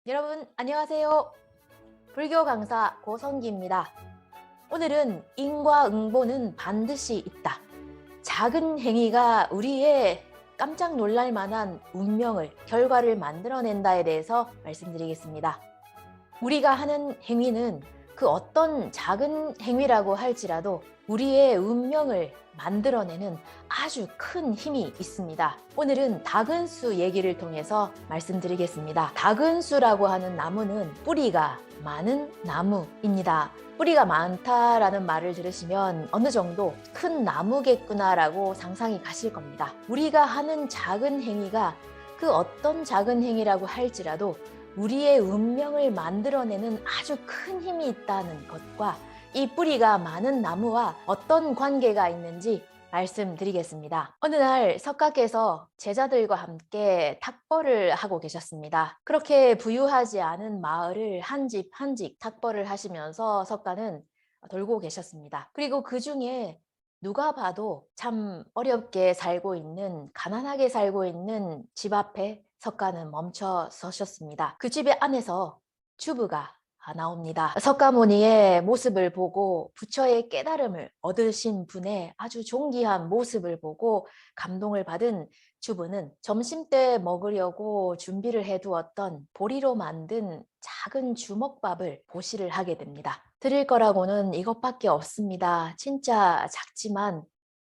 여러분 안녕하세요. 불교 강사 고성기입니다. 오늘은 인과응보는 반드시 있다. 작은 행위가 우리의 깜짝 놀랄 만한 운명을, 결과를 만들어낸다에 대해서 말씀드리겠습니다. 우리가 하는 행위는 그 어떤 작은 행위라고 할지라도 우리의 운명을 만들어내는 아주 큰 힘이 있습니다. 오늘은 다근수 얘기를 통해서 말씀드리겠습니다. 다근수라고 하는 나무는 뿌리가 많은 나무입니다. 뿌리가 많다라는 말을 들으시면 어느 정도 큰 나무겠구나라고 상상이 가실 겁니다. 우리가 하는 작은 행위가 그 어떤 작은 행위라고 할지라도 우리의 운명을 만들어내는 아주 큰 힘이 있다는 것과 이 뿌리가 많은 나무와 어떤 관계가 있는지 말씀드리겠습니다. 어느 날 석가께서 제자들과 함께 탁벌을 하고 계셨습니다. 그렇게 부유하지 않은 마을을 한 집 한 집 탁벌을 하시면서 석가는 돌고 계셨습니다. 그리고 그 중에 누가 봐도 참 어렵게 살고 있는, 가난하게 살고 있는 집 앞에 석가는 멈춰 서셨습니다. 그 집의 안에서 주부가 나옵니다. 석가모니의 모습을 보고 부처의 깨달음을 얻으신 분의 아주 존귀한 모습을 보고 감동을 받은 주부는 점심때 먹으려고 준비를 해두었던 보리로 만든 작은 주먹밥을 보시를 하게 됩니다. 드릴 거라고는 이것밖에 없습니다. 진짜 작지만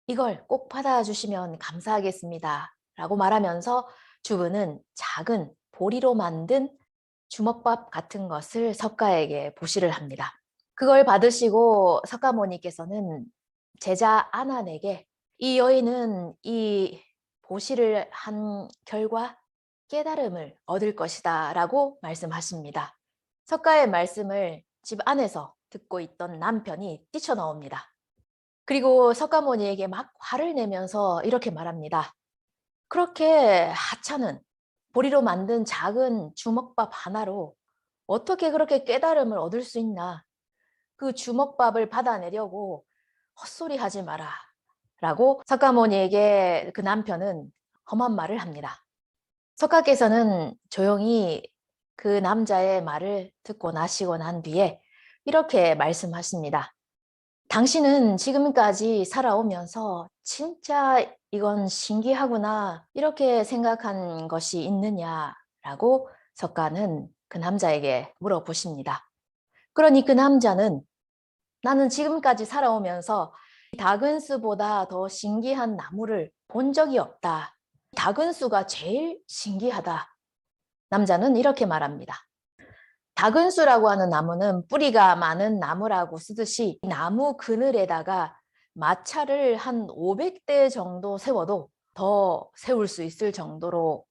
이걸 꼭 받아주시면 감사하겠습니다. 라고 말하면서 주부는 작은 보리로 만든 주먹밥 같은 것을 석가에게 보시를 합니다. 그걸 받으시고 석가모니께서는 제자 아난에게 이 여인은 이 보시를 한 결과 깨달음을 얻을 것이다 라고 말씀하십니다. 석가의 말씀을 집 안에서 듣고 있던 남편이 뛰쳐나옵니다. 그리고 석가모니에게 막 화를 내면서 이렇게 말합니다. 그렇게 하찮은 보리로 만든 작은 주먹밥 하나로 어떻게 그렇게 깨달음을 얻을 수 있나? 그 주먹밥을 받아내려고 헛소리 하지 마라. 라고 석가모니에게 그 남편은 험한 말을 합니다. 석가께서는 조용히 그 남자의 말을 듣고 나시고 난 뒤에 이렇게 말씀하십니다. 당신은 지금까지 살아오면서 진짜 이건 신기하구나 이렇게 생각한 것이 있느냐라고 석가는 그 남자에게 물어보십니다. 그러니 그 남자는 나는 지금까지 살아오면서 다근수보다 더 신기한 나무를 본 적이 없다. 다근수가 제일 신기하다. 남자는 이렇게 말합니다. 다근수라고 하는 나무는 뿌리가 많은 나무라고 쓰듯이 나무 그늘에다가 마차를 한 500대 정도 세워도 더 세울 수 있을 정도로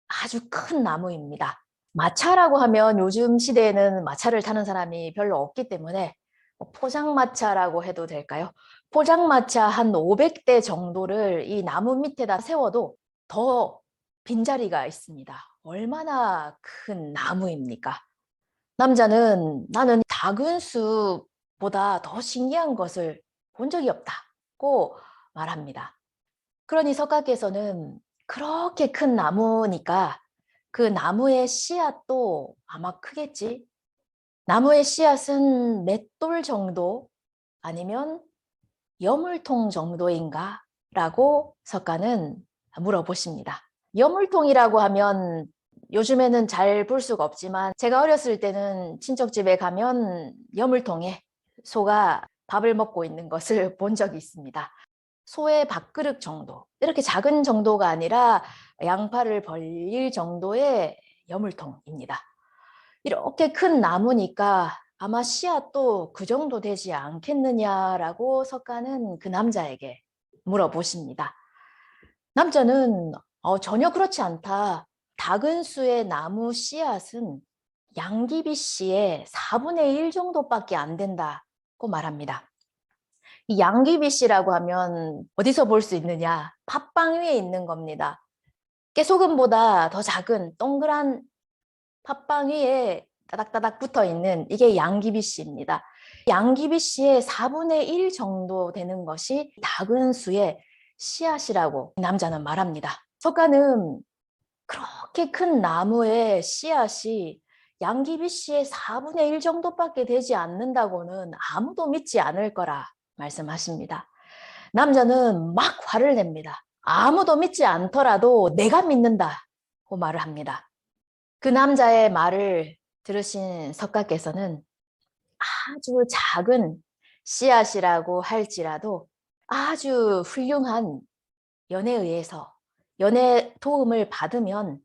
아주 큰 나무입니다. 마차라고 하면 요즘 시대에는 마차를 타는 사람이 별로 없기 때문에 포장마차라고 해도 될까요? 포장마차 한 500대 정도를 이 나무 밑에다 세워도 더 빈자리가 있습니다. 얼마나 큰 나무입니까? 남자는 나는 다근수보다 더 신기한 것을 본 적이 없다고 말합니다. 그러니 석가께서는 그렇게 큰 나무니까 그 나무의 씨앗도 아마 크겠지. 나무의 씨앗은 맷돌 정도 아니면 여물통 정도인가? 라고 석가는 물어보십니다. 여물통이라고 하면 요즘에는 잘 볼 수가 없지만 제가 어렸을 때는 친척집에 가면 여물통에 소가 밥을 먹고 있는 것을 본 적이 있습니다. 소의 밥그릇 정도, 이렇게 작은 정도가 아니라 양팔을 벌릴 정도의 여물통입니다. 이렇게 큰 나무니까 아마 씨앗도 그 정도 되지 않겠느냐라고 석가는 그 남자에게 물어보십니다. 남자는 전혀 그렇지 않다. 작은 수의 나무 씨앗은 양귀비씨의 4분의 1 정도밖에 안 된다고 말합니다. 이 양귀비씨라고 하면 어디서 볼 수 있느냐? 팥빵 위에 있는 겁니다. 깨소금보다 더 작은 동그란 팥빵 위에 따닥따닥 붙어 있는 이게 양귀비씨입니다. 양귀비씨의 4분의 1 정도 되는 것이 작은 수의 씨앗이라고 남자는 말합니다. 석가는 그렇게 큰 나무의 씨앗이 양귀비 씨의 4분의 1 정도밖에 되지 않는다고는 아무도 믿지 않을 거라 말씀하십니다. 남자는 막 화를 냅니다. 아무도 믿지 않더라도 내가 믿는다고 말을 합니다. 그 남자의 말을 들으신 석가께서는 아주 작은 씨앗이라고 할지라도 아주 훌륭한 연에 의해서 연의 도움을 받으면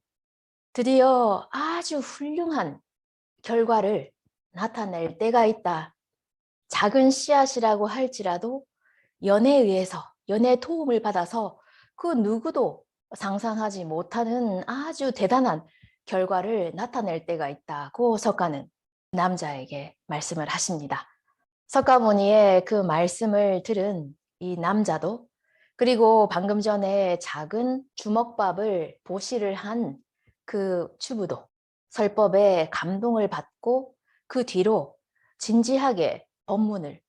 드디어 아주 훌륭한 결과를 나타낼 때가 있다. 작은 씨앗이라고 할지라도 연에 의해서 연의 도움을 받아서 그 누구도 상상하지 못하는 아주 대단한 결과를 나타낼 때가 있다고 석가는 남자에게 말씀을 하십니다. 석가모니의 그 말씀을 들은 이 남자도 그리고 방금 전에 작은 주먹밥을 보시를 한 그 주부도 설법에 감동을 받고 그 뒤로 진지하게 법문을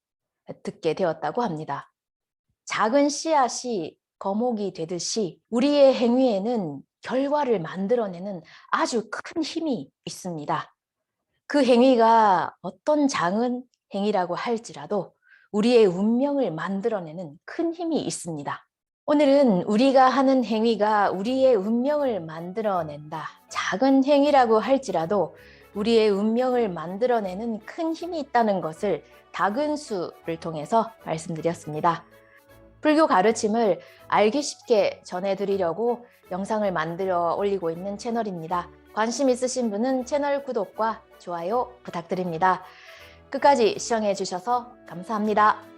듣게 되었다고 합니다. 작은 씨앗이 거목이 되듯이 우리의 행위에는 결과를 만들어내는 아주 큰 힘이 있습니다. 그 행위가 어떤 작은 행위라고 할지라도 우리의 운명을 만들어내는 큰 힘이 있습니다. 오늘은 우리가 하는 행위가 우리의 운명을 만들어낸다. 작은 행위라고 할지라도 우리의 운명을 만들어내는 큰 힘이 있다는 것을 다근수를 통해서 말씀드렸습니다. 불교 가르침을 알기 쉽게 전해드리려고 영상을 만들어 올리고 있는 채널입니다. 관심 있으신 분은 채널 구독과 좋아요 부탁드립니다. 끝까지 시청해 주셔서 감사합니다.